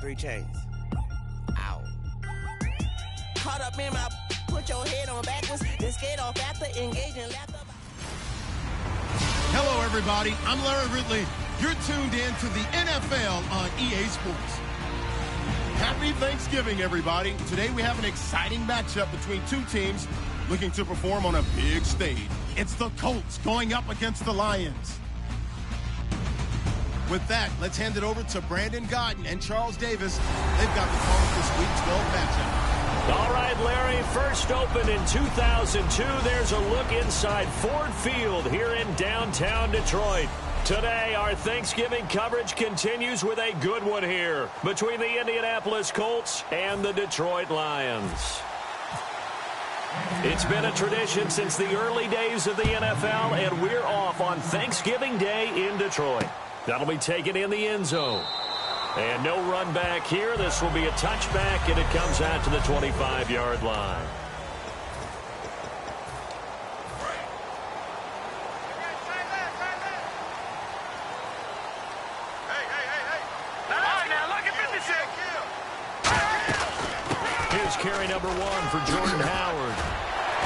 3 chains. Ow. Caught up in my, put your head on backwards, then skate off after engaging laughter. Hello, everybody. I'm Larry Ridley. You're tuned in to the NFL on EA Sports. Happy Thanksgiving, everybody. Today we have an exciting matchup between two teams looking to perform on a big stage. It's the Colts going up against the Lions. With that, let's hand it over to Brandon Godden and Charles Davis. They've got the call of this Week 12 matchup. All right, Larry, first opened in 2002. There's a look inside Ford Field here in downtown Detroit. Today, our Thanksgiving coverage continues with a good one here between the Indianapolis Colts and the Detroit Lions. It's been a tradition since the early days of the NFL, and we're off on Thanksgiving Day in Detroit. That'll be taken in the end zone. And no run back here. This will be a touchback, and it comes out to the 25-yard line. Here's carry number 1 for Jordan Howard.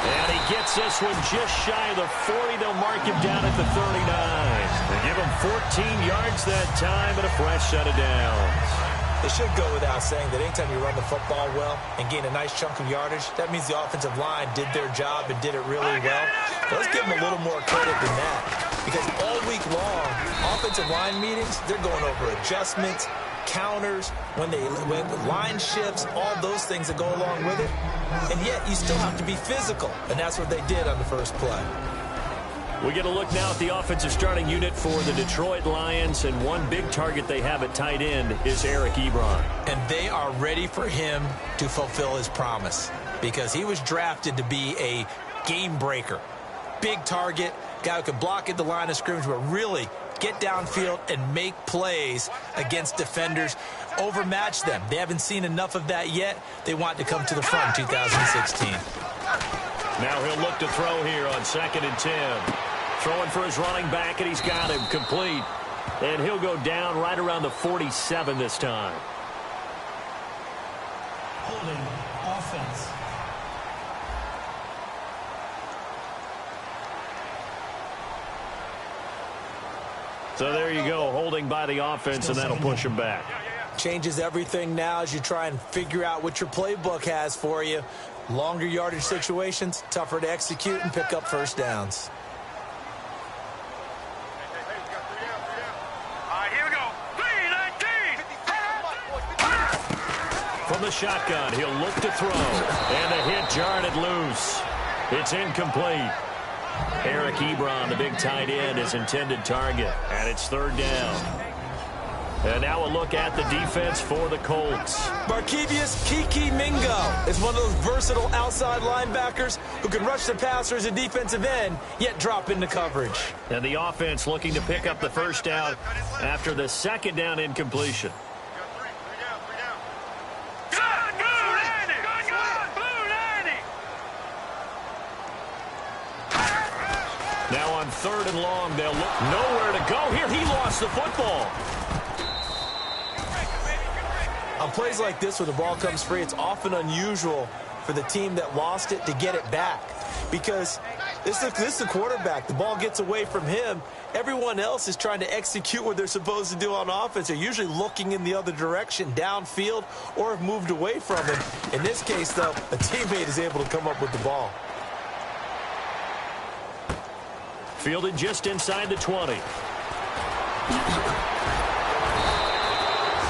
And he gets this one just shy of the 40. They'll mark him down at the 39. They give him 14 yards that time and a fresh set of downs. It should go without saying that anytime you run the football well and gain a nice chunk of yardage, that means the offensive line did their job and did it really well. But let's give them a little more credit than that. Because all week long, offensive line meetings, they're going over adjustments, counters, when line shifts, all those things that go along with it. And yet, you still have to be physical. And that's what they did on the first play. We get a look now at the offensive starting unit for the Detroit Lions. And one big target they have at tight end is Eric Ebron. And they are ready for him to fulfill his promise. Because he was drafted to be a game breaker. Big target, guy who could block at the line of scrimmage, but really get downfield and make plays against defenders, overmatch them. They haven't seen enough of that yet. They want to come to the front in 2016. Now he'll look to throw here on 2nd and 10. Throwing for his running back, and he's got him complete. And he'll go down right around the 47 this time. Holding offense. So there you go, holding by the offense, and that'll push him back. Changes everything now as you try and figure out what your playbook has for you. Longer yardage situations, tougher to execute and pick up first downs. All right, here we go. 3-19. From the shotgun, he'll look to throw. And a hit jarred loose. It's incomplete. Eric Ebron, the big tight end, his intended target. And it's 3rd down. And now a look at the defense for the Colts. Barkevius Kiki Mingo is one of those versatile outside linebackers who can rush the passer as a defensive end, yet drop into coverage. And the offense looking to pick up the first down after the 2nd down incompletion. Now on 3rd and long, they'll look nowhere to go here. He lost the football. On plays like this where the ball comes free, it's often unusual for the team that lost it to get it back. Because this is the quarterback. The ball gets away from him. Everyone else is trying to execute what they're supposed to do on offense. They're usually looking in the other direction, downfield, or have moved away from him. In this case, though, a teammate is able to come up with the ball. Fielded just inside the 20.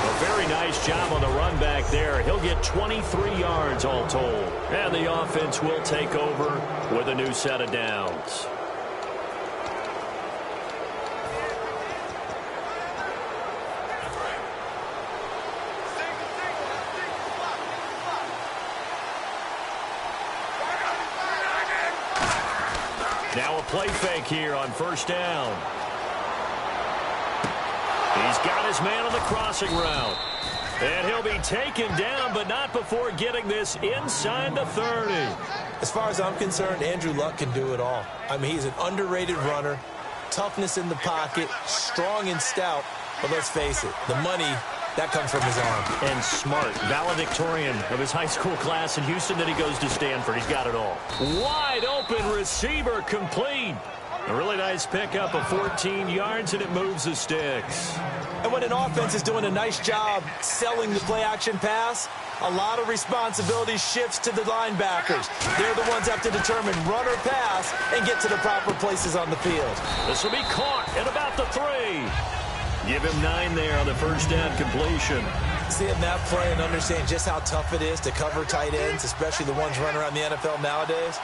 A very nice job on the run back there. He'll get 23 yards all told. And the offense will take over with a new set of downs. Now a play fake here on 1st down. He's got his man on the crossing route. And he'll be taken down, but not before getting this inside the 30. As far as I'm concerned, Andrew Luck can do it all. I mean, he's an underrated runner, toughness in the pocket, strong and stout. But let's face it, the money That comes from his arm. And smart. Valedictorian of his high school class in Houston. Then he goes to Stanford. He's got it all. Wide open receiver complete. A really nice pickup of 14 yards, and it moves the sticks. And when an offense is doing a nice job selling the play-action pass, a lot of responsibility shifts to the linebackers. They're the ones that have to determine run or pass and get to the proper places on the field. This will be caught at about the 3. Give him 9 there on the first down completion. Seeing that play and understand just how tough it is to cover tight ends, especially the ones running around the NFL nowadays,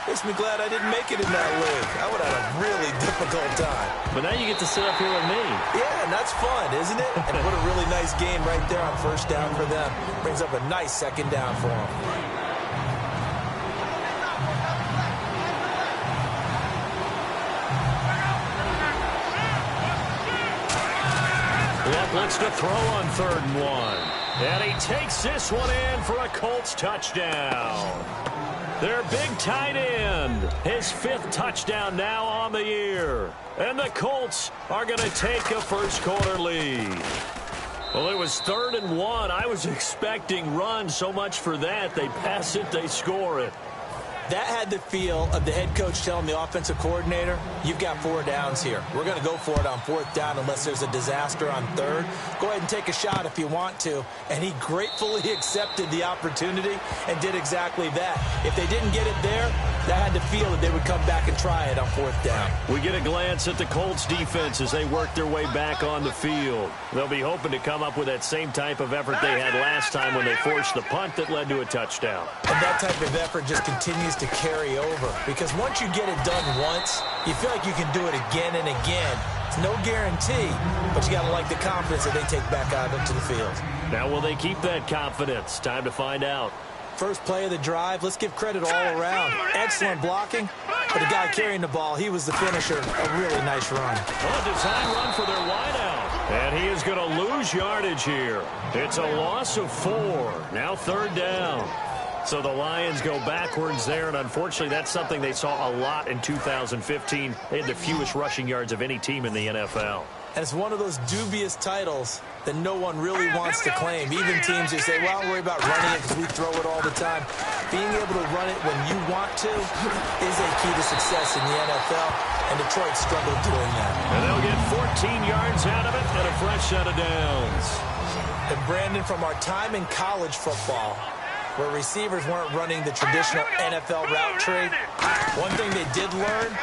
makes me glad I didn't make it in that league. I would have had a really difficult time. But now you get to sit up here with me. Yeah, and that's fun, isn't it? And what a really nice game right there on first down for them. Brings up a nice second down for them. Luck looks to throw on 3rd and 1. And he takes this one in for a Colts touchdown. Their big tight end, his 5th touchdown now on the year. And the Colts are going to take a first-quarter lead. Well, it was 3rd and 1. I was expecting run, so much for that. They pass it, they score it. That had the feel of the head coach telling the offensive coordinator, you've got 4 downs here. We're going to go for it on 4th down unless there's a disaster on 3rd. Go ahead and take a shot if you want to. And he gratefully accepted the opportunity and did exactly that. If they didn't get it there, that had the feel that they would come back and try it on 4th down. We get a glance at the Colts defense as they work their way back on the field. They'll be hoping to come up with that same type of effort they had last time when they forced the punt that led to a touchdown. And that type of effort just continues to carry over, because once you get it done once, you feel like you can do it again and again. It's no guarantee, but you got to like the confidence that they take back out into the field. Now, will they keep that confidence? Time to find out. First play of the drive, let's give credit all around. Excellent blocking, but the guy carrying the ball, he was the finisher. A really nice run. A design run for their wideout. And he is going to lose yardage here. It's a loss of 4. Now 3rd down. So the Lions go backwards there, and unfortunately that's something they saw a lot in 2015. They had the fewest rushing yards of any team in the NFL. And it's one of those dubious titles that no one really wants to claim. Even teams who say, well, don't worry about running it because we throw it all the time. Being able to run it when you want to is a key to success in the NFL, and Detroit struggled doing that. And they'll get 14 yards out of it and a fresh set of downs. And Brandon, from our time in college football, where receivers weren't running the traditional NFL route tree, one thing they did learn,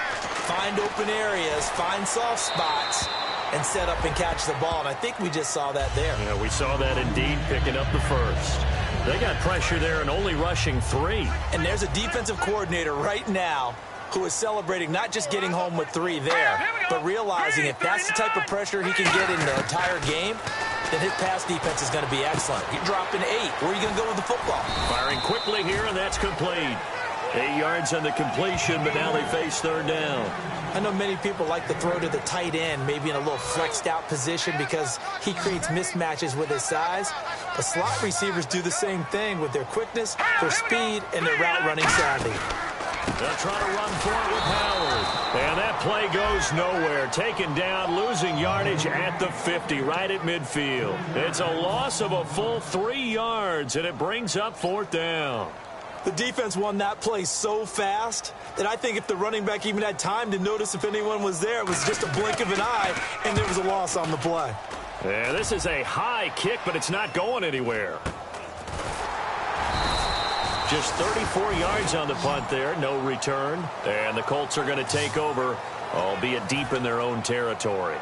find open areas, find soft spots, and set up and catch the ball. And I think we just saw that there. Yeah, we saw that indeed, picking up the first. They got pressure there and only rushing 3. And there's a defensive coordinator right now who is celebrating not just getting home with 3 there, but realizing if that's the type of pressure he can get in the entire game, then his pass defense is going to be excellent. You're dropping 8. Where are you going to go with the football? Firing quickly here, and that's complete. 8 yards on the completion, but now they face 3rd down. I know many people like to throw to the tight end, maybe in a little flexed out position because he creates mismatches with his size. But slot receivers do the same thing with their quickness, their speed, and their route running savvy. They'll try to run for it with Howard. And that play goes nowhere. Taken down, losing yardage at the 50, right at midfield. It's a loss of a full 3 yards, and it brings up 4th down. The defense won that play so fast that I think if the running back even had time to notice if anyone was there, it was just a blink of an eye, and there was a loss on the play. Yeah, this is a high kick, but it's not going anywhere. Just 34 yards on the punt there, no return. And the Colts are going to take over, albeit deep in their own territory.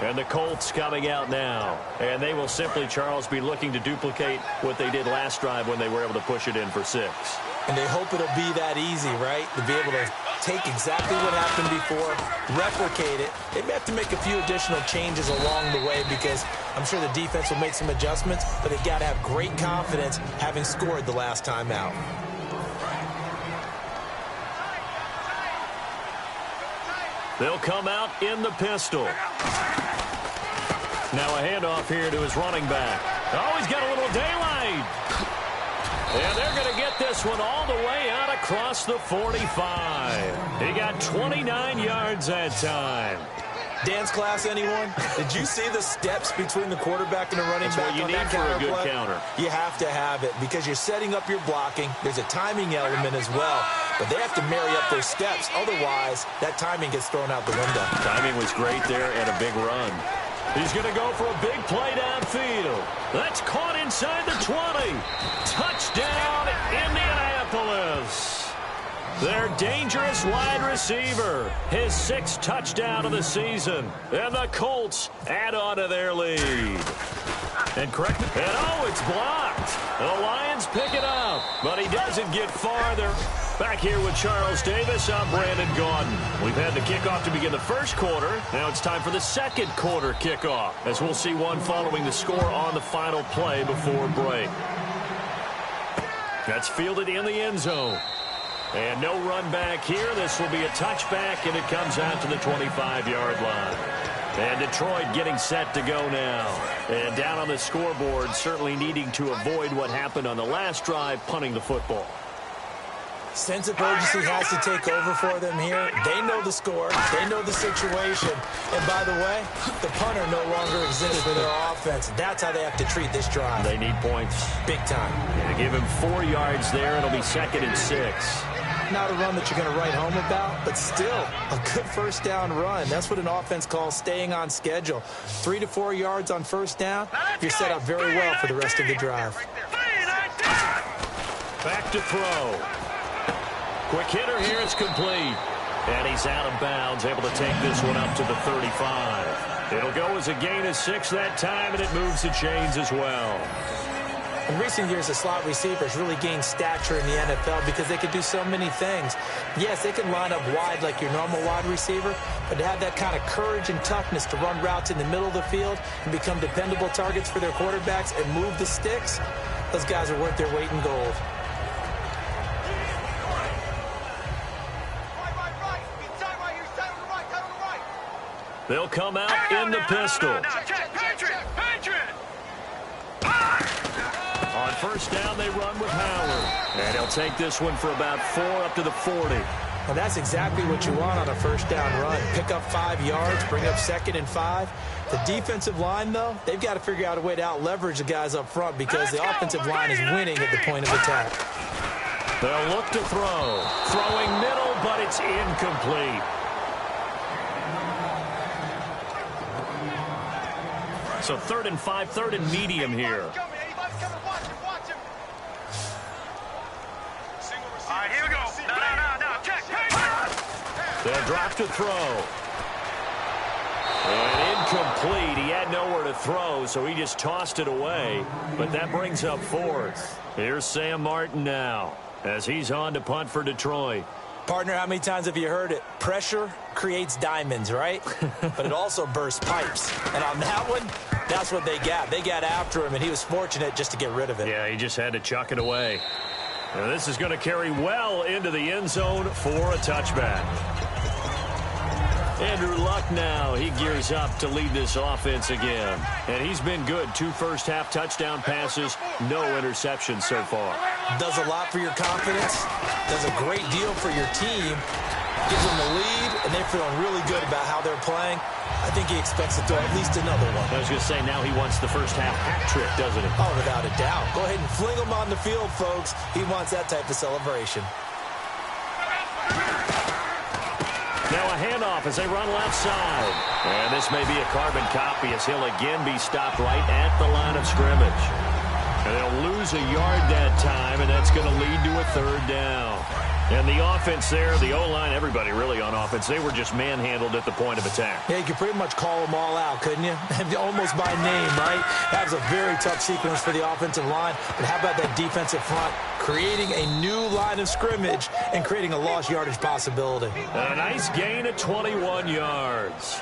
And the Colts coming out now. And they will simply, Charles, be looking to duplicate what they did last drive when they were able to push it in for 6. And they hope it'll be that easy, right? To be able to take exactly what happened before, replicate it. They may have to make a few additional changes along the way because I'm sure the defense will make some adjustments, but they've got to have great confidence having scored the last time out. They'll come out in the pistol. Now a handoff here to his running back. Oh, he's got a little daylight. And they're going to get this one all the way out across the 45. He got 29 yards that time. Dance class, anyone? Did you see the steps between the quarterback and the running back on that counter play? That's what you need for a good counter. You have to have it because you're setting up your blocking. There's a timing element as well, but they have to marry up their steps. Otherwise, that timing gets thrown out the window. Timing was great there and a big run. He's going to go for a big play downfield. That's caught inside the 20. Touchdown, Indianapolis. Their dangerous wide receiver, his 6th touchdown of the season. And the Colts add on to their lead. And correct me. And it's blocked. The Lions pick it up, but he doesn't get farther. Back here with Charles Davis, I'm Brandon Gaudin. We've had the kickoff to begin the first quarter. Now it's time for the second quarter kickoff, as we'll see one following the score on the final play before break. That's fielded in the end zone. And no run back here. This will be a touchback, and it comes out to the 25-yard line. And Detroit getting set to go now. And down on the scoreboard, certainly needing to avoid what happened on the last drive, punting the football. Sense of urgency has to take over for them here. They know the score. They know the situation. And by the way, the punter no longer exists for their offense. That's how they have to treat this drive. They need points. Big time. Yeah, give him 4 yards there. It'll be 2nd and 6. Not a run that you're going to write home about, but still a good first down run. That's what an offense calls staying on schedule. 3 to 4 yards on first down. You're set up very well for the rest of the drive. Back to throw. Quick hitter here, it's complete. And he's out of bounds, able to take this one up to the 35. It'll go as a gain of 6 that time, and it moves the chains as well. In recent years, the slot receivers really gained stature in the NFL because they could do so many things. Yes, they can line up wide like your normal wide receiver, but to have that kind of courage and toughness to run routes in the middle of the field and become dependable targets for their quarterbacks and move the sticks, those guys are worth their weight in gold. They'll come out in the pistol. On first down, they run with Howard. And he'll take this one for about 4 up to the 40. Well, that's exactly what you want on a first down run. Pick up 5 yards, bring up 2nd and 5. The defensive line, though, they've got to figure out a way to out-leverage the guys up front because the offensive line is winning at the point of attack. They'll look to throw. Throwing middle, but it's incomplete. So 3rd and 5, 3rd and medium here. All right, here we go. No. Check. They'll drop to throw. And incomplete. He had nowhere to throw, so he just tossed it away. But that brings up 4th. Here's Sam Martin now as he's on to punt for Detroit. Partner, how many times have you heard it? Pressure creates diamonds, right? But it also bursts pipes. And on that one, that's what they got. They got after him, and he was fortunate just to get rid of it. Yeah, he just had to chuck it away. Now this is going to carry well into the end zone for a touchback. Andrew Luck now, he gears up to lead this offense again. And he's been good. 2 first-half touchdown passes, no interceptions so far. Does a lot for your confidence, does a great deal for your team, gives them the lead, and they're feeling really good about how they're playing. I think he expects to throw at least another one. I was going to say, now he wants the first-half hat trick, doesn't he? Oh, without a doubt. Go ahead and fling him on the field, folks. He wants that type of celebration. Now a handoff as they run left side. And this may be a carbon copy as he'll again be stopped right at the line of scrimmage. And they'll lose a yard that time, and that's going to lead to a 3rd down. And the offense there, the O-line, everybody really on offense, they were just manhandled at the point of attack. Yeah, you could pretty much call them all out, couldn't you? Almost by name, right? That was a very tough sequence for the offensive line. But how about that defensive front creating a new line of scrimmage and creating a lost yardage possibility? A nice gain of 21 yards.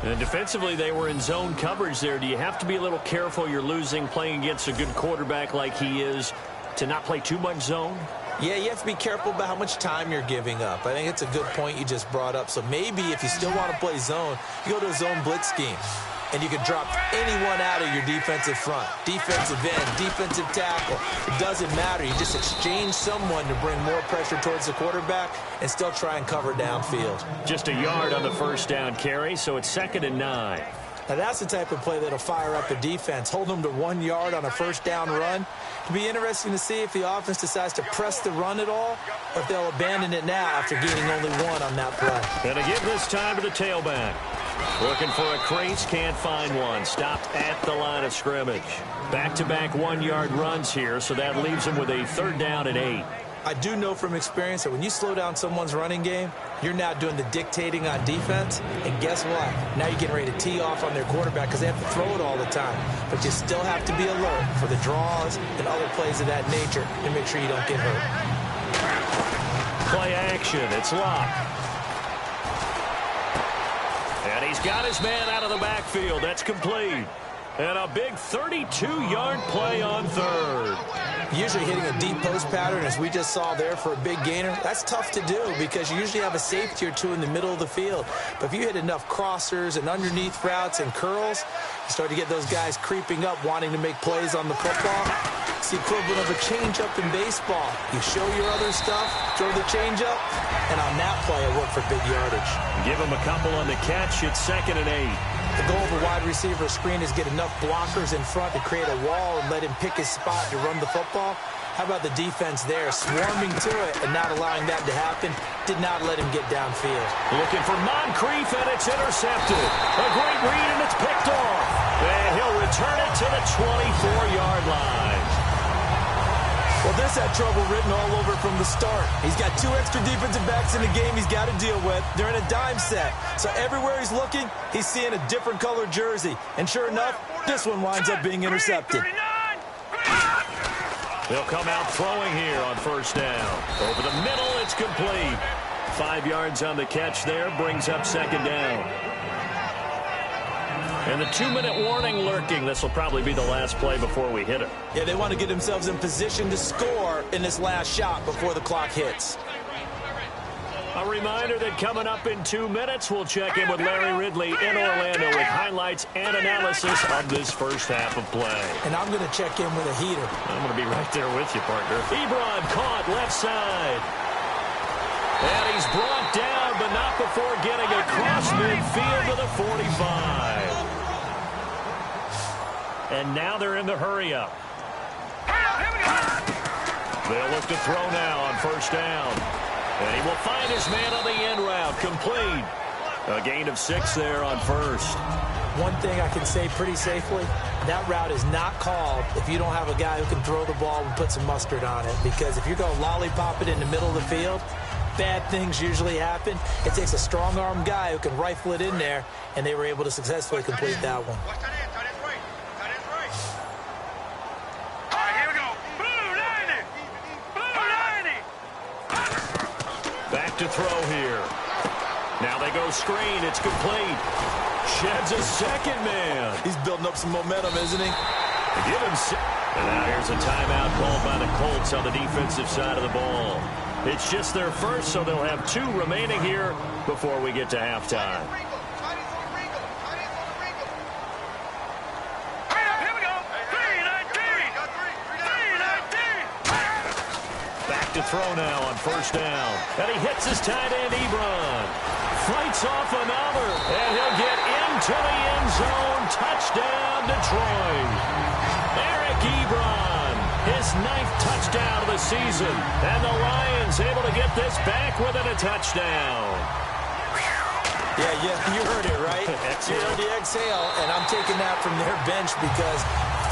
And defensively, they were in zone coverage there. Do you have to be a little careful? You're losing, playing against a good quarterback like he is, to not play too much zone? Yeah, you have to be careful about how much time you're giving up. I think it's a good point you just brought up. So maybe if you still want to play zone, you go to a zone blitz scheme. and you can drop anyone out of your defensive front. Defensive end, defensive tackle. It doesn't matter. You just exchange someone to bring more pressure towards the quarterback and still try and cover downfield. Just a yard on the first down carry, so it's 2nd and 9. Now, that's the type of play that'll fire up the defense. Hold them to 1 yard on a first down run. It'll be interesting to see if the offense decides to press the run at all, or if they'll abandon it now after gaining only 1 on that play. And to give this time to the tailback. Looking for a crease, can't find one. Stopped at the line of scrimmage. Back-to-back 1-yard runs here, so that leaves him with a 3rd down and 8. I do know from experience that when you slow down someone's running game, you're now doing the dictating on defense. And guess what? Now you're getting ready to tee off on their quarterback because they have to throw it all the time. But you still have to be alert for the draws and other plays of that nature to make sure you don't get hurt. Play action. It's locked. And he's got his man out of the backfield. That's complete. And a big 32-yard play on 3rd. Usually hitting a deep post pattern, as we just saw there, for a big gainer, that's tough to do because you usually have a safety or two in the middle of the field. But if you hit enough crossers and underneath routes and curls, you start to get those guys creeping up, wanting to make plays on the football. It's the equivalent of a changeup in baseball. You show your other stuff, throw the changeup, and on that play, it worked for big yardage. Give him a couple on the catch. It's 2nd and 8. The goal of a wide receiver screen is get enough blockers in front to create a wall and let him pick his spot to run the football. How about the defense there, swarming to it and not allowing that to happen? Did not let him get downfield. Looking for Moncrief, and it's intercepted. A great read, and it's picked off. And he'll return it to the 24-yard line. Well, this had trouble written all over from the start. He's got 2 extra defensive backs in the game he's got to deal with. They're in a dime set. So everywhere he's looking, he's seeing a different colored jersey. And sure enough, this one winds up being intercepted. They'll come out throwing here on 1st down. Over the middle, it's complete. 5 yards on the catch there, brings up 2nd down. And the 2-minute warning lurking. This will probably be the last play before we hit it. Yeah, they want to get themselves in position to score in this last shot before the clock hits. A reminder that coming up in 2 minutes, we'll check in with Larry Ridley in Orlando with highlights and analysis of this first half of play. And I'm going to check in with a heater. I'm going to be right there with you, partner. Ebron caught left side. And he's brought down, but not before getting across midfield to the 45. And now they're in the hurry-up. They'll look to throw now on 1st down. And he will find his man on the end route, complete. A gain of 6 there on 1st. One thing I can say pretty safely, that route is not called if you don't have a guy who can throw the ball and put some mustard on it. Because if you're going to lollipop it in the middle of the field, bad things usually happen. It takes a strong-arm guy who can rifle it in there, and they were able to successfully complete that one. Back to throw here. Now they go screen. It's complete. Sheds a second man. He's building up some momentum, isn't he? Give him and now here's a timeout called by the Colts on the defensive side of the ball. It's just their first, so they'll have 2 remaining here before we get to halftime. Back to throw now on 1st down. And he hits his tight end, Ebron. Fights off another, and he'll get into the end zone. Touchdown, Detroit. Eric Ebron, his 9th touchdown of the season. And the Lions able to get this back within a touchdown. Yeah, you heard it, right? You heard the exhale, and I'm taking that from their bench because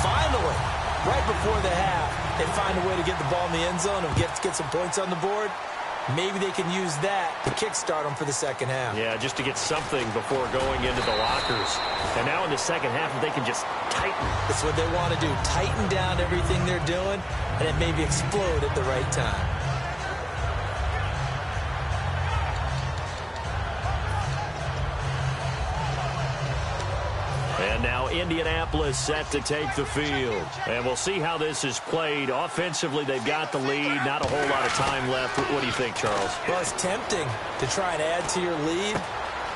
finally, right before the half, they find a way to get the ball in the end zone and get some points on the board. Maybe they can use that to kickstart them for the second half. Yeah, just to get something before going into the lockers. And now in the second half, they can just tighten. That's what they want to do. Tighten down everything they're doing, and it maybe explode at the right time. And now Indianapolis set to take the field. And we'll see how this is played. Offensively, they've got the lead. Not a whole lot of time left. What do you think, Charles? Well, it's tempting to try and add to your lead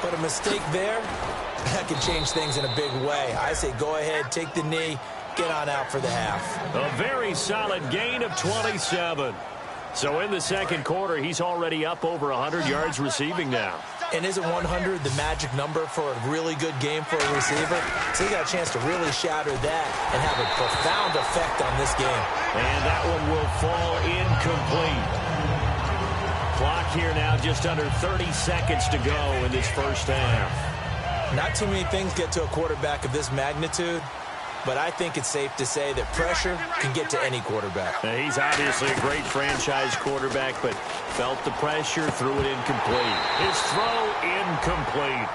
But a mistake there, that could change things in a big way. I say go ahead, take the knee, get on out for the half. A very solid gain of 27. So in the second quarter, he's already up over 100 yards receiving now. And isn't 100 the magic number for a really good game for a receiver? So he got a chance to really shatter that and have a profound effect on this game. And that one will fall incomplete. Clock here now just under 30 seconds to go in this first half. Not too many things get to a quarterback of this magnitude, but I think it's safe to say that pressure can get to any quarterback. Now, he's obviously a great franchise quarterback, but felt the pressure, threw it incomplete. His throw incomplete.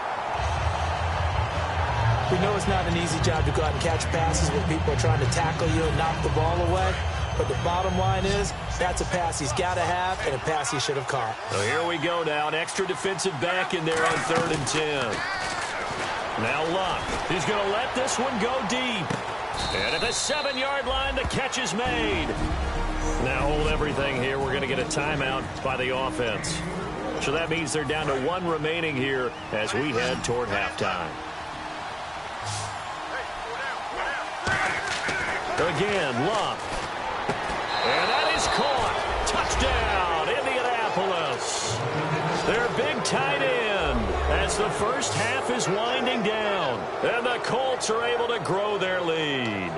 We know it's not an easy job to go out and catch passes when people are trying to tackle you and knock the ball away. But the bottom line is, that's a pass he's got to have and a pass he should have caught. So here we go now. An extra defensive back in there on 3rd and 10. Now Luck. He's going to let this one go deep. And at the 7-yard line, the catch is made. Now hold everything here. We're going to get a timeout by the offense. So that means they're down to 1 remaining here as we head toward halftime. Again, Luck. And that is caught. Touchdown, Indianapolis. Their big tight end as the first half is winding down. And the Colts are able to grow their lead.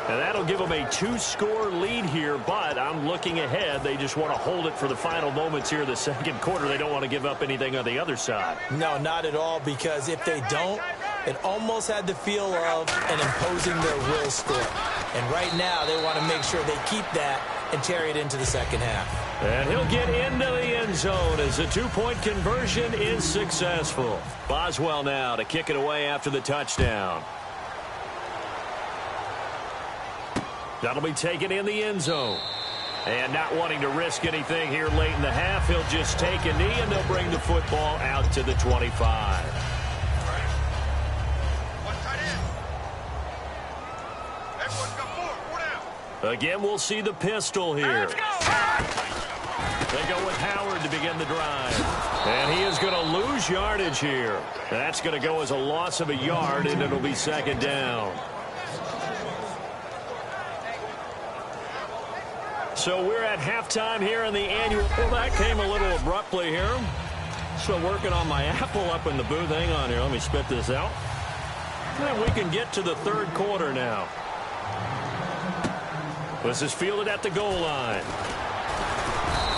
And that'll give them a 2-score lead here, but I'm looking ahead. They just want to hold it for the final moments here in the second quarter. They don't want to give up anything on the other side. No, not at all, because if they don't, it almost had the feel of an imposing their will score. And right now, they want to make sure they keep that and carry it into the second half. And he'll get into the end zone as the 2-point conversion is successful. Boswell now to kick it away after the touchdown. That'll be taken in the end zone. And not wanting to risk anything here late in the half, he'll just take a knee and they'll bring the football out to the 25. Again, we'll see the pistol here. They go with Howard to begin the drive. And he is going to lose yardage here. That's going to go as a loss of a yard, and it'll be second down. So we're at halftime here in the annual. Well, that came a little abruptly here. Still working on my apple up in the booth. Hang on here. Let me spit this out. And we can get to the third quarter now. This is fielded at the goal line.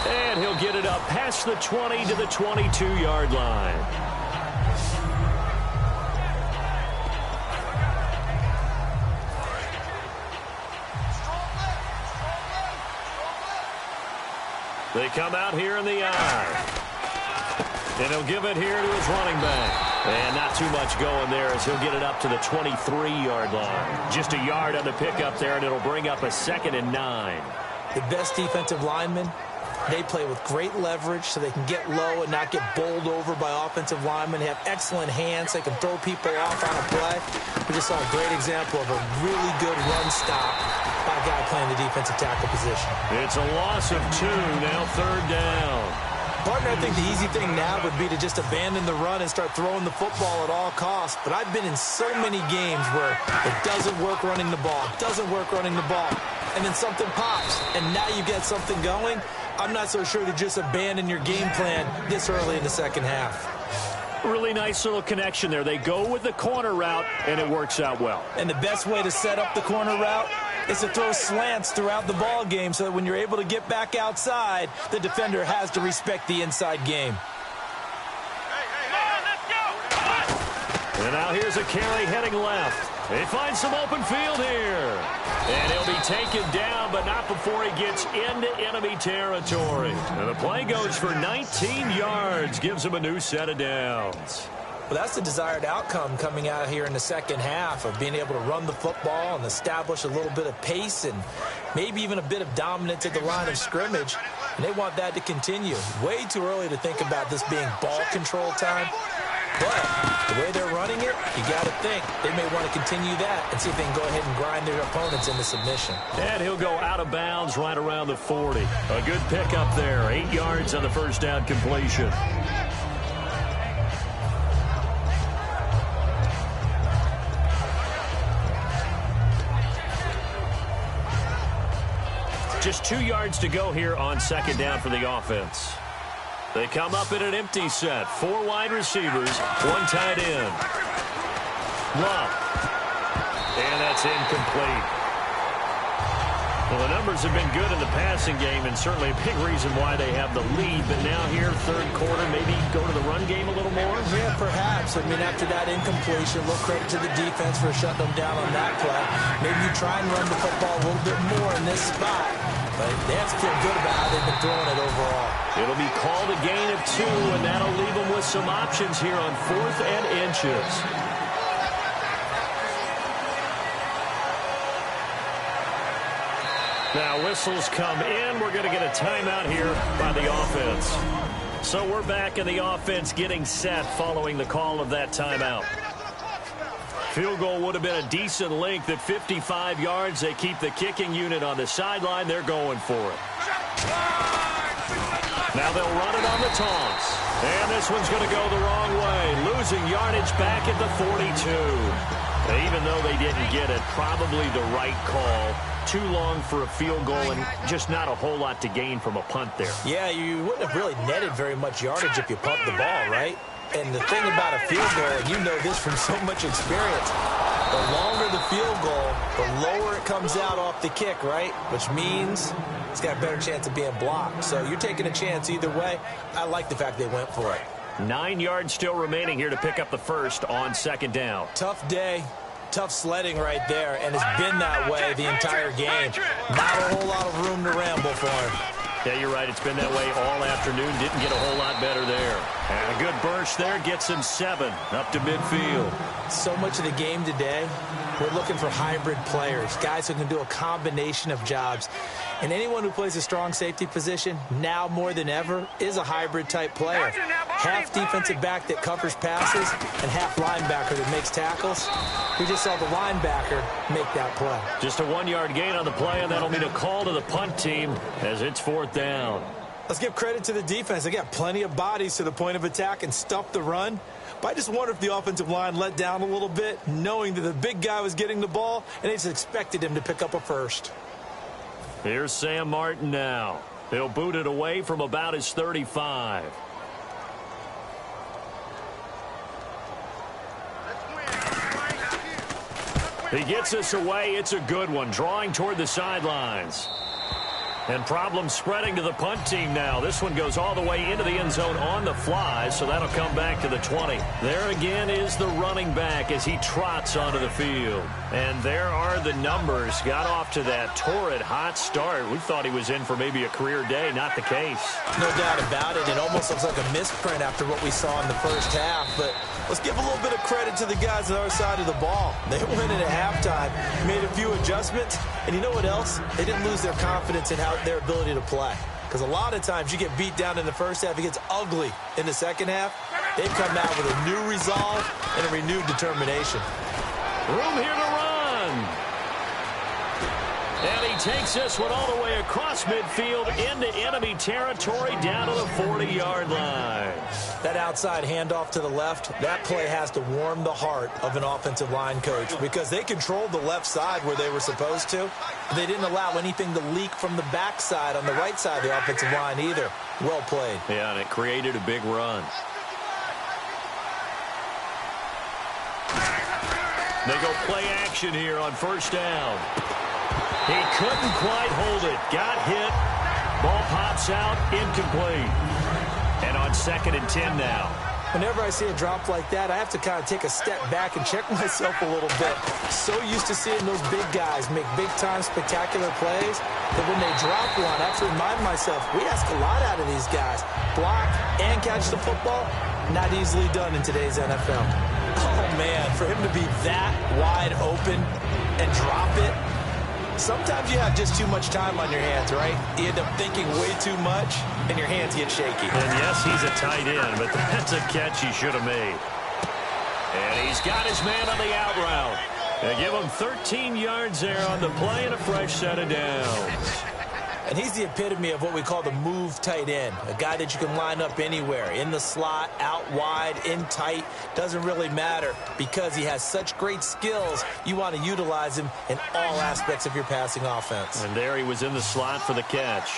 And he'll get it up past the 20 to the 22-yard line. They come out here in the eye. And he'll give it here to his running back. And not too much going there as he'll get it up to the 23-yard line. Just a yard on the pickup there, and it'll bring up a 2nd and 9. The best defensive linemen, they play with great leverage so they can get low and not get bowled over by offensive linemen. They have excellent hands. They can throw people off on a play. We just saw a great example of a really good run stop by a guy playing the defensive tackle position. It's a loss of 2, now 3rd down. Partner, I think the easy thing now would be to just abandon the run and start throwing the football at all costs. But I've been in so many games where it doesn't work running the ball, and then something pops, and now you get something going. I'm not so sure to just abandon your game plan this early in the second half. Really nice little connection there. They go with the corner route, and it works out well. And the best way to set up the corner route is to throw slants throughout the ball game so that when you're able to get back outside, the defender has to respect the inside game. And now here's a carry heading left. They find some open field here. And he'll be taken down, but not before he gets into enemy territory. And the play goes for 19 yards, gives him a new set of downs. Well, that's the desired outcome coming out here in the second half of being able to run the football and establish a little bit of pace and maybe even a bit of dominance at the line of scrimmage. And they want that to continue. Way too early to think about this being ball control time. But the way they're running it, you got to think they may want to continue that and see if they can go ahead and grind their opponents into submission. And he'll go out of bounds right around the 40. A good pickup there. 8 yards on the first down completion. Just 2 yards to go here on second down for the offense. They come up in an empty set. 4 wide receivers, 1 tight end. Love. And that's incomplete. Well, the numbers have been good in the passing game, and certainly a big reason why they have the lead. But now here, third quarter, maybe go to the run game a little more? Yeah, perhaps. I mean, after that incompletion, a little credit to the defense for shutting them down on that play. Maybe you try and run the football a little bit more in this spot. But they have to feel good about how they've been throwing it overall. It'll be called a gain of 2, and that'll leave them with some options here on 4th and inches. Now whistles come in. We're going to get a timeout here by the offense. So we're back in the offense getting set following the call of that timeout. Field goal would have been a decent length at 55 yards. They keep the kicking unit on the sideline. They're going for it. Now they'll run it on the toss. And this one's going to go the wrong way. Losing yardage back at the 42. Even though they didn't get it, probably the right call. Too long for a field goal and just not a whole lot to gain from a punt there. Yeah, you wouldn't have really netted very much yardage if you pumped the ball, right? And the thing about a field goal, and you know this from so much experience, the longer the field goal, the lower it comes out off the kick, right? Which means it's got a better chance of being blocked. So you're taking a chance either way. I like the fact they went for it. 9 yards still remaining here to pick up the first on second down. Tough day. Tough sledding right there, and it's been that way the entire game. Not a whole lot of room to ramble for him. Yeah, you're right. It's been that way all afternoon. Didn't get a whole lot better there. And a good burst there gets him 7 up to midfield. So much of the game today, we're looking for hybrid players, guys who can do a combination of jobs. And anyone who plays a strong safety position, now more than ever, is a hybrid-type player. Half defensive back that covers passes and half linebacker that makes tackles. We just saw the linebacker make that play. Just a 1-yard gain on the play, and that'll mean a call to the punt team as it's 4th down. Let's give credit to the defense. They got plenty of bodies to the point of attack and stuffed the run. But I just wonder if the offensive line let down a little bit, knowing that the big guy was getting the ball, and they just expected him to pick up a first. Here's Sam Martin now. He'll boot it away from about his 35. He gets us away. It's a good one, drawing toward the sidelines. And problems spreading to the punt team now. This one goes all the way into the end zone on the fly, so that'll come back to the 20. There again is the running back as he trots onto the field. And there are the numbers. Got off to that torrid hot start. We thought he was in for maybe a career day. Not the case. No doubt about it. It almost looks like a misprint after what we saw in the first half. But let's give a little bit of credit to the guys on the other side of the ball. They went in at halftime, made a few adjustments, and you know what else? They didn't lose their confidence in their ability to play. Because a lot of times you get beat down in the first half, it gets ugly in the second half. They've come out with a new resolve and a renewed determination. Room here to run. And he takes this one all the way across midfield into enemy territory down to the 40-yard line. That outside handoff to the left, that play has to warm the heart of an offensive line coach because they controlled the left side where they were supposed to. They didn't allow anything to leak from the backside on the right side of the offensive line either. Well played. Yeah, and it created a big run. They go play action here on first down. He couldn't quite hold it. Got hit. Ball pops out. Incomplete. And on 2nd and 10 now. Whenever I see a drop like that, I have to kind of take a step back and check myself a little bit. So used to seeing those big guys make big-time spectacular plays that when they drop one, I have to remind myself, we ask a lot out of these guys. Block and catch the football, not easily done in today's NFL. Oh, man, for him to be that wide open and drop it, sometimes you have just too much time on your hands, right? You end up thinking way too much, and your hands get shaky. And yes, he's a tight end, but that's a catch he should have made. And he's got his man on the out route. They give him 13 yards there on the play and a fresh set of downs. And he's the epitome of what we call the move tight end, a guy that you can line up anywhere, in the slot, out wide, in tight, doesn't really matter because he has such great skills. You want to utilize him in all aspects of your passing offense. And there he was in the slot for the catch.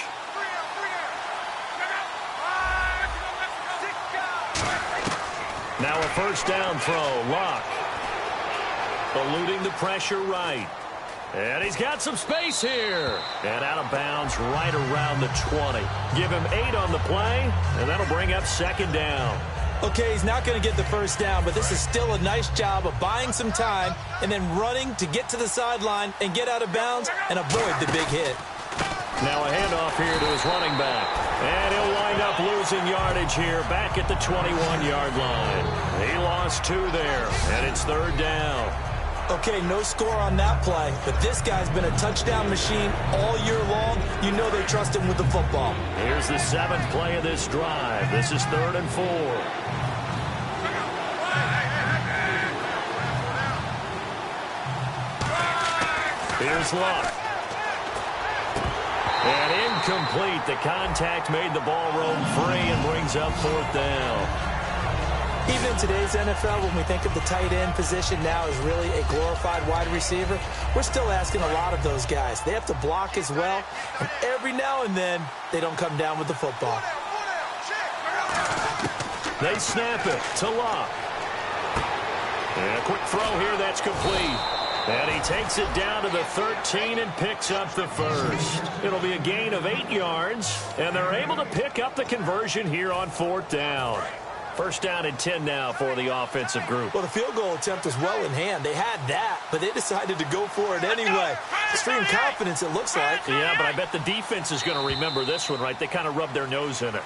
Now a first down throw, Locke. Eluding the pressure right. And he's got some space here. And out of bounds right around the 20. Give him 8 on the play, and that'll bring up second down. Okay, he's not going to get the first down, but this is still a nice job of buying some time and then running to get to the sideline and get out of bounds and avoid the big hit. Now a handoff here to his running back. And he'll wind up losing yardage here back at the 21-yard line. He lost 2 there, and it's third down. Okay, no score on that play, but this guy's been a touchdown machine all year long. You know they trust him with the football. Here's the 7th play of this drive. This is 3rd and 4. Here's Luck. And incomplete. The contact made the ball roam free and brings up 4th down. Even in today's NFL, when we think of the tight end position now as really a glorified wide receiver, we're still asking a lot of those guys. They have to block as well, and every now and then, they don't come down with the football. They snap it to Locke. And a quick throw here, that's complete. And he takes it down to the 13 and picks up the first. It'll be a gain of 8 yards, and they're able to pick up the conversion here on 4th down. First down and 10 now for the offensive group. Well, the field goal attempt was well in hand. They had that, but they decided to go for it anyway. Extreme confidence, it looks like. Yeah, but I bet the defense is going to remember this one, right? They kind of rubbed their nose in it.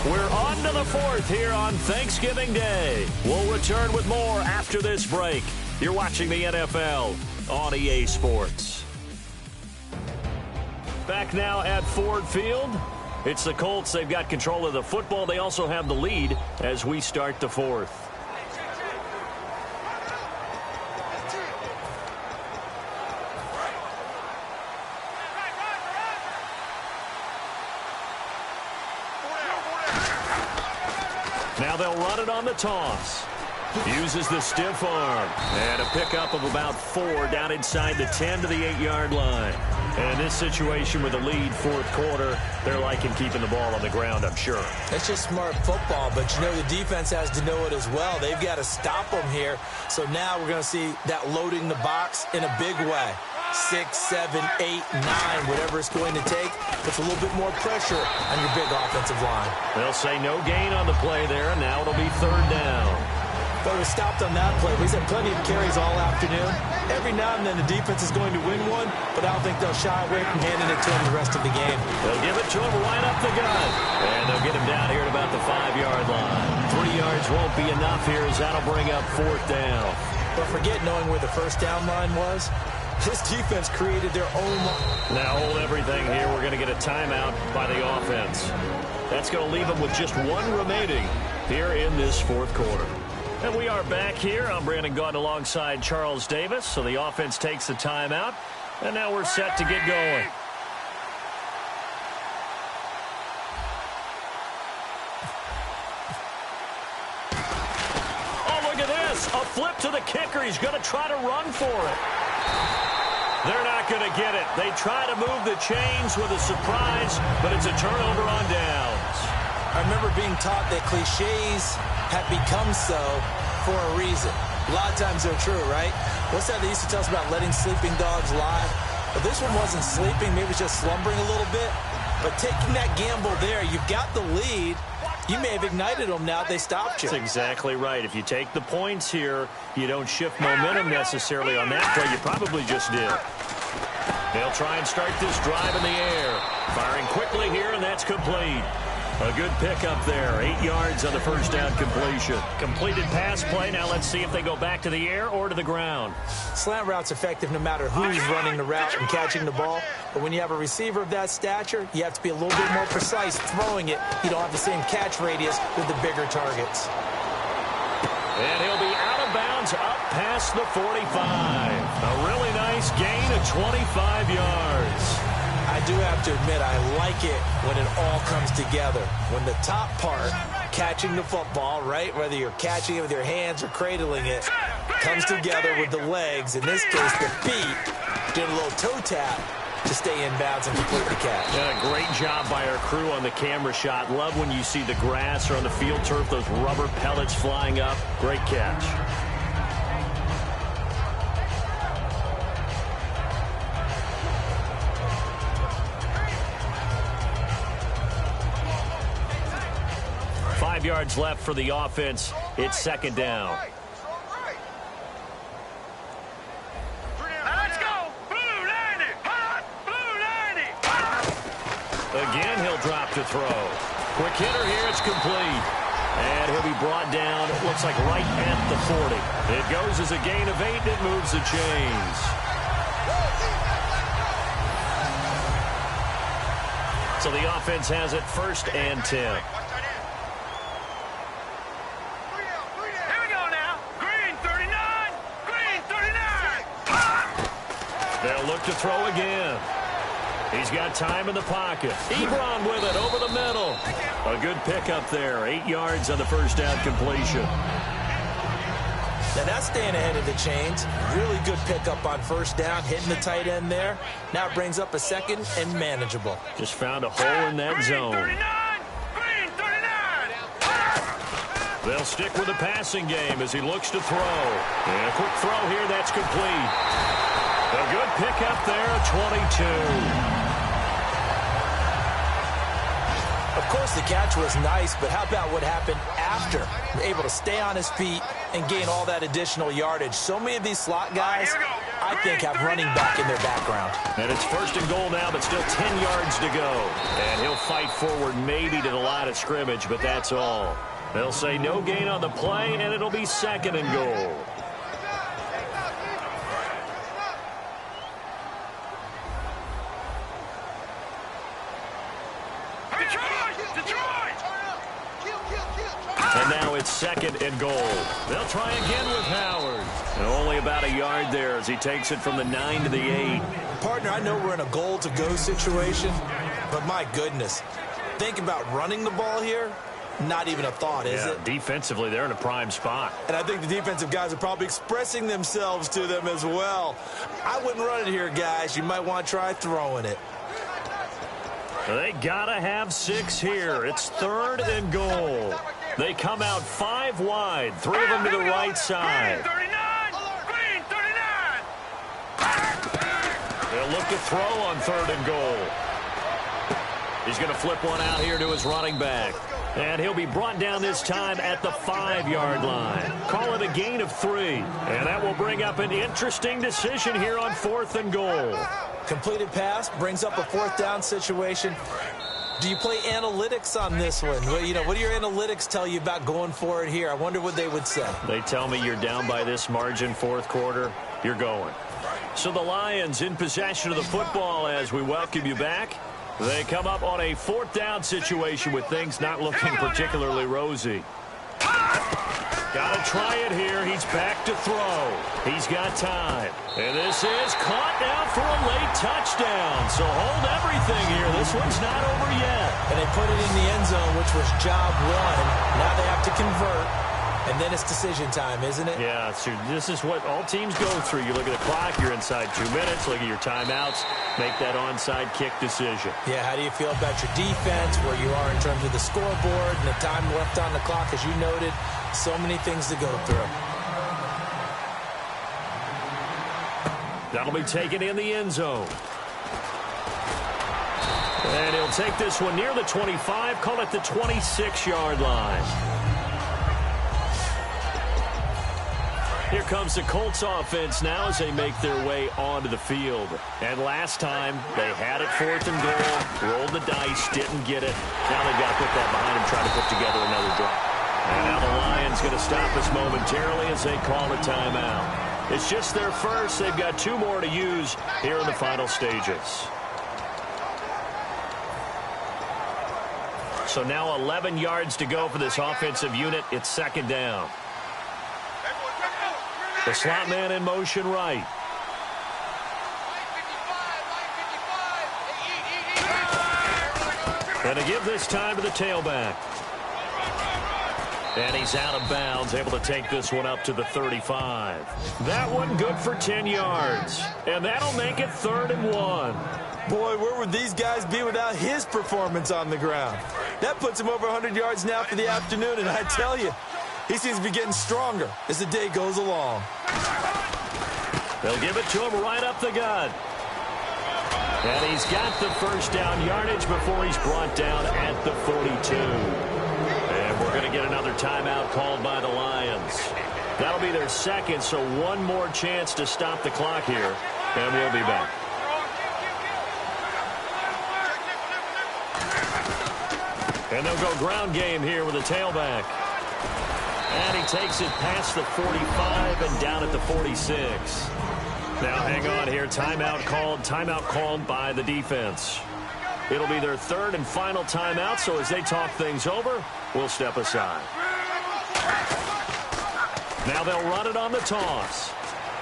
We're on to the 4th here on Thanksgiving Day. We'll return with more after this break. You're watching the NFL on EA Sports. Back now at Ford Field. It's the Colts. They've got control of the football. They also have the lead as we start the 4th. Now they'll run it on the toss. Uses the stiff arm. And a pickup of about 4 down inside the 10 to the 8-yard line. And in this situation with the lead 4th quarter, they're liking keeping the ball on the ground, I'm sure. That's just smart football, but you know the defense has to know it as well. They've got to stop them here. So now we're going to see that loading the box in a big way. 6, 7, 8, 9, whatever it's going to take. Puts a little bit more pressure on your big offensive line. They'll say no gain on the play there, and now it'll be 3rd down. But we stopped on that play. He's had plenty of carries all afternoon. Every now and then the defense is going to win one, but I don't think they'll shy away from handing it to him the rest of the game. They'll give it to him right up the gut. And they'll get him down here at about the 5-yard line. 3 yards won't be enough here as that'll bring up 4th down. But forget knowing where the first down line was. This defense created their own line. Now hold everything here. We're going to get a timeout by the offense. That's going to leave them with just 1 remaining here in this 4th quarter. And we are back here. I'm Brandon Gaunt alongside Charles Davis. So the offense takes the timeout. And now we're set to get going. Oh, look at this. A flip to the kicker. He's going to try to run for it. They're not going to get it. They try to move the chains with a surprise, but it's a turnover on downs. I remember being taught that cliches have become so for a reason. A lot of times they're true, right? What's that they used to tell us about letting sleeping dogs lie? But this one wasn't sleeping. Maybe it was just slumbering a little bit. But taking that gamble there, you've got the lead. You may have ignited them now if they stopped you. That's exactly right. If you take the points here, you don't shift momentum necessarily on that play. You probably just did. They'll try and start this drive in the air. Firing quickly here, and that's complete. A good pickup there. 8 yards on the first down completion. Completed pass play. Now let's see if they go back to the air or to the ground. Slant route's effective no matter who's running the route and catching the ball. But when you have a receiver of that stature, you have to be a little bit more precise throwing it. You don't have the same catch radius with the bigger targets. And he'll be out of bounds goes up past the 45. A really nice gain of 25 yards. I do have to admit, I like it when it all comes together. When the top part, catching the football, right, whether you're catching it with your hands or cradling it, comes together with the legs. In this case, the feet, did a little toe tap to stay in bounds and complete the catch. Yeah, great job by our crew on the camera shot. Love when you see the grass or on the field turf, those rubber pellets flying up. Great catch. Yards left for the offense. It's second down. Let's go. Blue 90. Hot. Blue 90. Hot. Again, he'll drop to throw. Quick hitter here. It's complete. And he'll be brought down, it looks like right at the 40. It goes as a gain of 8. It moves the chains. So the offense has it first and 10. They'll look to throw again. He's got time in the pocket. Ebron with it over the middle. A good pickup there. 8 yards on the first down completion. Now that's staying ahead of the chains. Really good pickup on first down, hitting the tight end there. Now it brings up a second and manageable. Just found a hole in that zone. They'll stick with the passing game as he looks to throw. And a quick throw here, that's complete. A good pickup there, 22. Of course, the catch was nice, but how about what happened after? Able to stay on his feet and gain all that additional yardage. So many of these slot guys, I think, have running back in their background. And it's first and goal now, but still 10 yards to go. And he'll fight forward maybe to the line of scrimmage, but that's all. They'll say no gain on the play, and it'll be second and goal. And now it's second and goal. They'll try again with Howard. And only about a yard there as he takes it from the 9 to the 8. Partner, I know we're in a goal-to-go situation, but my goodness, think about running the ball here. Not even a thought, is it? Defensively, they're in a prime spot. And I think the defensive guys are probably expressing themselves to them as well. I wouldn't run it here, guys. You might want to try throwing it. They gotta have 6 here. It's third and goal. They come out 5 wide, 3 of them to the right side. Green 39. They'll look to throw on third and goal. He's going to flip one out here to his running back. And he'll be brought down this time at the 5-yard line. Call it a gain of 3. And that will bring up an interesting decision here on fourth and goal. Completed pass brings up a fourth down situation. Do you play analytics on this one? Well, you know, what do your analytics tell you about going for it here? I wonder what they would say. They tell me you're down by this margin fourth quarter, you're going. So the Lions in possession of the football as we welcome you back. They come up on a fourth down situation with things not looking particularly rosy. Got to try it here. He's back to throw. He's got time. And this is caught now for a late touchdown. So hold everything here. This one's not over yet. And they put it in the end zone, which was job 1. Now they have to convert. And then it's decision time, isn't it? Yeah, so this is what all teams go through. You look at the clock, you're inside 2 minutes, look at your timeouts, make that onside kick decision. Yeah, how do you feel about your defense, where you are in terms of the scoreboard and the time left on the clock, as you noted? So many things to go through. That'll be taken in the end zone. And he'll take this one near the 25, call it the 26-yard line. Here comes the Colts offense now as they make their way onto the field. And last time, they had it fourth and goal, rolled the dice, didn't get it. Now they've got to put that behind them, try to put together another drive. And now the Lions going to stop us momentarily as they call a timeout. It's just their first. They've got 2 more to use here in the final stages. So now 11 yards to go for this offensive unit. It's second down. The slot man in motion right. And to give this time to the tailback. And he's out of bounds, able to take this one up to the 35. That one good for 10 yards. And that'll make it 3rd and 1. Boy, where would these guys be without his performance on the ground? That puts him over 100 yards now for the afternoon, and I tell you, he seems to be getting stronger as the day goes along. They'll give it to him right up the gut. And he's got the first down yardage before he's brought down at the 42. And we're going to get another timeout called by the Lions. That'll be their second, so one more chance to stop the clock here, and we'll be back. And they'll go ground game here with a tailback. And he takes it past the 45 and down at the 46. Now hang on here. Timeout called by the defense. It'll be their 3rd and final timeout, so as they talk things over, we'll step aside. Now they'll run it on the toss.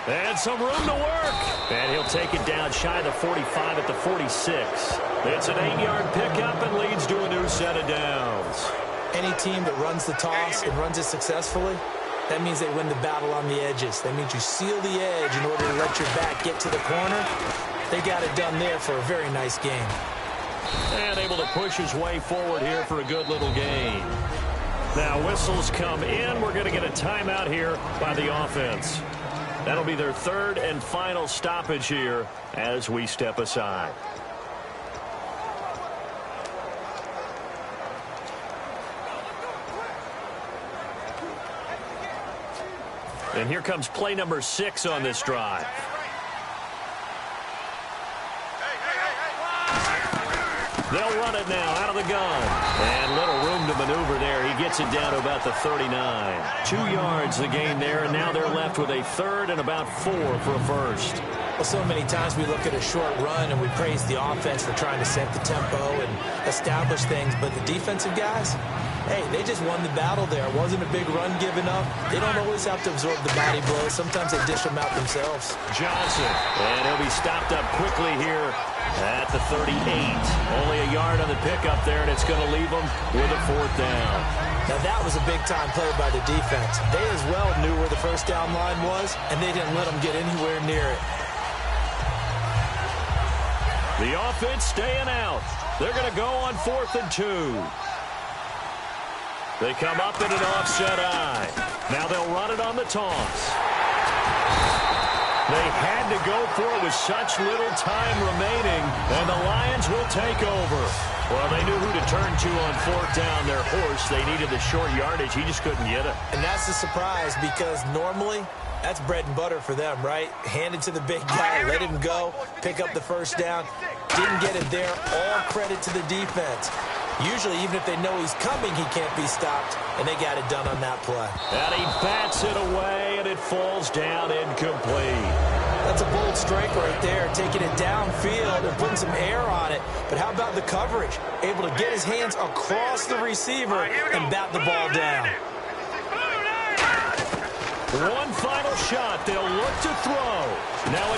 And some room to work. And he'll take it down shy of the 45 at the 46. It's an 8-yard pickup and leads to a new set of downs. Any team that runs the toss and runs it successfully, that means they win the battle on the edges. That means you seal the edge in order to let your back get to the corner. They got it done there for a very nice game. And able to push his way forward here for a good little gain. Now whistles come in. We're going to get a timeout here by the offense. That'll be their 3rd and final stoppage here as we step aside. And here comes play number 6 on this drive. They'll run it now out of the gun. And little room to maneuver there. He gets it down to about the 39. 2 yards the gain there, and now they're left with a 3rd and about 4 for a first. Well, so many times we look at a short run and we praise the offense for trying to set the tempo and establish things, but the defensive guys, hey, they just won the battle there. It wasn't a big run given up. They don't always have to absorb the body blows. Sometimes they dish them out themselves. Johnson, and he'll be stopped up quickly here at the 38. Only a yard on the pickup there, and it's going to leave them with a 4th down. Now, that was a big-time play by the defense. They as well knew where the first down line was, and they didn't let them get anywhere near it. The offense staying out. They're going to go on 4th and 2. They come up in an offset eye. Now they'll run it on the toss. They had to go for it with such little time remaining, and the Lions will take over. Well, they knew who to turn to on 4th down. Their horse, they needed the short yardage. He just couldn't get it. And that's a surprise because normally that's bread and butter for them, right? Hand it to the big guy, let him go, pick up the first down. Didn't get it there. All credit to the defense. Usually, even if they know he's coming, he can't be stopped, and they got it done on that play. And he bats it away, and it falls down incomplete. That's a bold strike right there, taking it downfield and putting some air on it. But how about the coverage? Able to get his hands across the receiver and bat the ball down. One final shot. They'll look to throw. Now a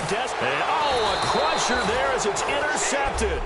crusher there as it's intercepted.